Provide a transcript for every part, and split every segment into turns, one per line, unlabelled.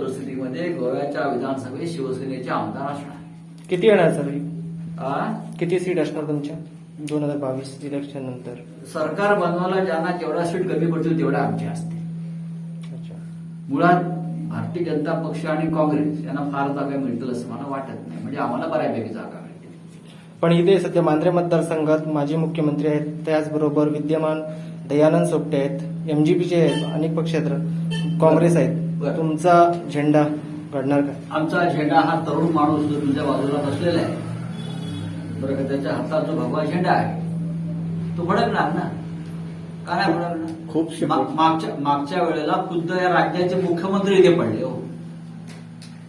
परिस्थितीमध्ये गोव्याच्या विधानसभेत शिवसेनेचे आमदार असणार.
किती येणार सर?
आ?
किती सीट असणार तुमच्या 2022 इलेक्शन नंतर?
सरकार बनवायला ज्यांना जेवढा सीट कमी पडतील तेवढा आमची असते.
अच्छा.
मुळात भारतीय जनता पक्ष आणि काँग्रेस यांना फार जागा मिळतील असं मला वाटत नाही. म्हणजे आम्हाला बऱ्यापैकी जागा मिळतील.
पण इथे सध्या मांद्रे मतदारसंघात माजी मुख्यमंत्री आहेत, त्याचबरोबर विद्यमान दयानंद सोपटे आहेत, एमजीपीचे आहेत, अनेक पक्ष आहेत, काँग्रेस आहेत.
बरं.
तुमचा झेंडा घडणार का?
आमचा झेंडा हा तरुण माणूस जो तुमच्या बाजूला बसलेला आहे, बरं का, त्याच्या हातात जो भगवा झेंडा आहे तो भडकणार ना. का नाही भडकणार?
खूप
मागच्या वेळेला खुद्द या राज्याचे मुख्यमंत्री इथे पडले. हो,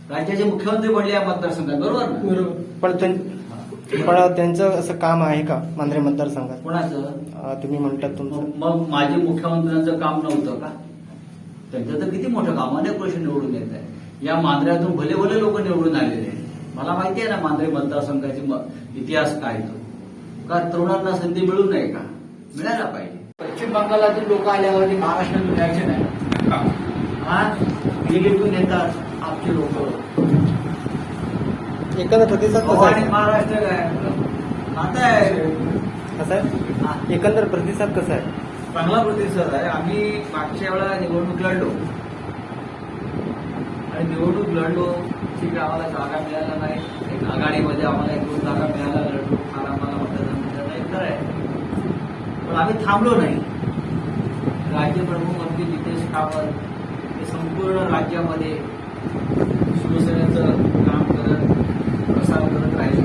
राज्याचे मुख्यमंत्री पडले या मतदारसंघात, बरोबर ना?
पण त्यांचं असं काम आहे का मांद्रे मतदारसंघात?
कोणाचं?
तुम्ही म्हणतात तुमचं.
मग माजी मुख्यमंत्र्यांचं काम नव्हतं का? त्यांचं तर किती मोठं काम, अनेक वर्ष निवडून येत आहे. या मांद्र्यातून भले भले लोक निवडून आलेले आहेत. मला माहिती आहे ना मांद्रे मतदारसंघाचे इतिहास काय तो. का तरुणांना संधी मिळू नये का? मिळायला पाहिजे. पश्चिम बंगालातून लोक आल्यावरती महाराष्ट्रातून यायचे नाही. हा, दिल्लीतून येतात आमचे लोक.
एकंदर प्रतिसाद कसा
आणि
आहे?
महाराष्ट्र काय आता आहे.
कसा आहे? एकंदर प्रतिसाद कसा आहे?
चांगला प्रतिसाद आहे. आम्ही मागच्या वेळा निवडणूक लढलो आणि निवडणूक लढलो ठीक, आम्हाला जागा मिळाल्या नाही. एक आघाडीमध्ये आम्हाला 1-2 जागा मिळायला लढलो, फार आम्हाला मतदान मिळालं नाही, खरं आहे. पण आम्ही थांबलो नाही. राज्यप्रमुख मंत्री नितेश कामत हे संपूर्ण राज्यामध्ये शिवसेनेचं काम करत प्रसार करत राहिले.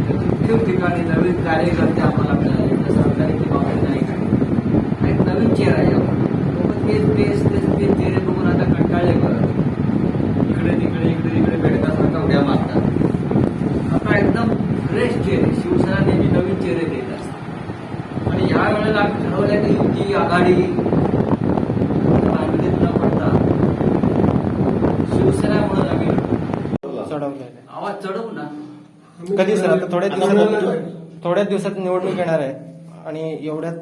प्रत्येक ठिकाणी नवीन कार्यकर्ते आम्हाला मिळाले. सरकारी जबाबदारी नाही काय, एक नवीन चेहरा आहे. लोक तेच चेहरे बघून आता कंटाळले करत इकडे तिकडे बेडकासारखा उड्या मारतात. आता एकदम फ्रेश चेहरे, शिवसेना नेहमी नवीन चेहरे देत असतात. आणि ह्या वेळेला आम्ही ठरवलंय की युती आघाडी आघाडीत न पडता शिवसेना म्हणून आम्ही
चढवलंय.
आवाज चढवू ना.
कधी सर? आता थोड्या दिवसात निवडणूक येणार आहे आणि एवढ्यात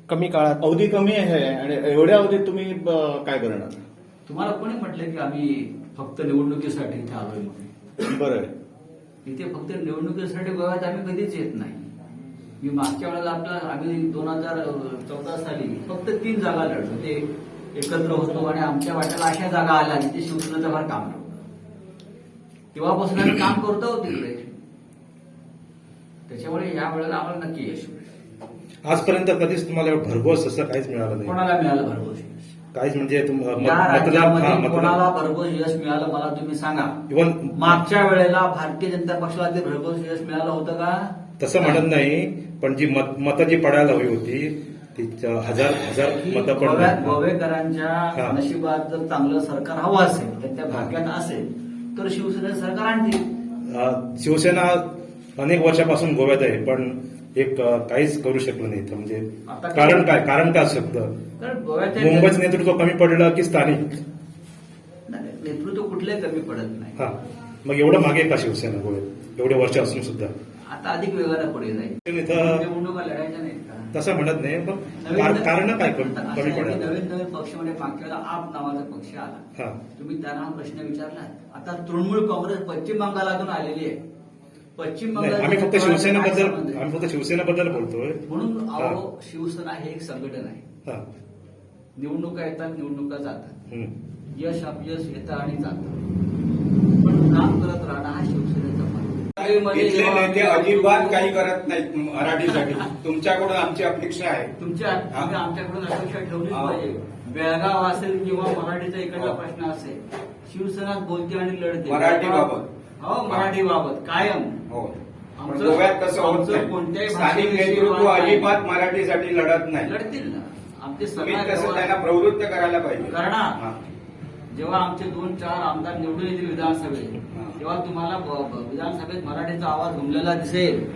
कमी काळात
अवधी कमी आहे आणि एवढ्या अवधीत तुम्ही काय करणार?
तुम्हाला कोणी म्हटलं की आम्ही फक्त निवडणुकीसाठी इथे आलोय म्हणून?
बरं आहे.
इथे फक्त निवडणुकीसाठी गोव्यात आम्ही कधीच येत नाही. मी मागच्या वेळेला आम्ही 2014 साली फक्त 3 जागा लढलो. ते एकत्र होतो आणि आमच्या वाट्याला अशा जागा आल्या जिथे शिवसेनेचं फार काम नव्हतं. तेव्हापासून आम्ही काम करतो तिकडे. त्याच्यामुळे या वेळेला आम्हाला नक्की यश मिळेल.
आजपर्यंत कधीच तुम्हाला एवढं भरघोस असं काहीच मिळालं नाही?
कोणाला मिळालं भरघोस यश?
काहीच म्हणजे
या राज्यामध्ये कोणाला भरघोस यश मिळालं मला तुम्ही सांगा.
इव्हन
मागच्या वेळेला भारतीय जनता पक्षाला ते भरघोस यश मिळालं होतं का?
तसं म्हणत नाही, पण जी मतं जी पडायला हवी होती ती हजार मतं पडली.
गोवेकरांच्या नशिबात जर चांगलं सरकार हवं असेल, त्यांच्या भाग्यात असेल तर शिवसेनेचं सरकार आणतील.
शिवसेना अनेक वर्षापासून गोव्यात आहे, पण एक काहीच करू शकलं नाही. म्हणजे कारण काय असू शकतं?
कारण गोव्याच्या
मुंबईचं नेतृत्व कमी पडलं की स्थानिक
नेतृत्व कुठलंही कमी पडत नाही.
हा, मग एवढं मागे का शिवसेना गोव्यात एवढे वर्ष असून सुद्धा?
आता अधिक वेगाने पुढे जाईल.
इथं
निवडणुका लढायच्या नाहीत का?
तसं म्हणत नाही, पण कारण काय कमी पडायला?
नवीन पक्ष म्हणजे मागच्या वेळेला आप नावाचा पक्ष आला.
हा,
तुम्ही त्यांना प्रश्न विचारला. आता तृणमूल काँग्रेस पश्चिम बंगालातून आलेली आहे. पश्चिम बंगाल
आम्ही फक्त शिवसेनेबद्दल बोलतोय.
म्हणून अहो, शिवसेना हे एक संघटन आहे.
हा,
निवडणुका येतात, निवडणुका जातात,
हम्म.
यश अपयश येतं आणि जातं, पण काम करत राहणं हा शिवसेनेचा मार्ग.
इथले नेते अजिबात काही करत नाहीत मराठीसाठी. तुमच्याकडून आमची अपेक्षा आहे.
तुम्ही आमच्याकडून अपेक्षा ठेवलीच पाहिजे. बेळगाव असेल किंवा मराठीचा इकडला प्रश्न असेल, शिवसेना बोलते आणि लढते
मराठीबाबत.
हो, मराठीबाबत कायम.
हो, पण गोव्यात तसं होत नाही.
कोणत्याही
स्थानिक नेतृत्व अजिबात मराठीसाठी लढत नाही.
लढतील ना. आमचे
तुम्ही तसं त्यांना प्रवृत्त करायला पाहिजे.
करणार.
हा.
जेव्हा आमचे 2-4 आमदार निवडून येतील विधानसभेत,
हा.
तेव्हा तुम्हाला विधानसभेत मराठीचा आवाज घुमलेला दिसेल.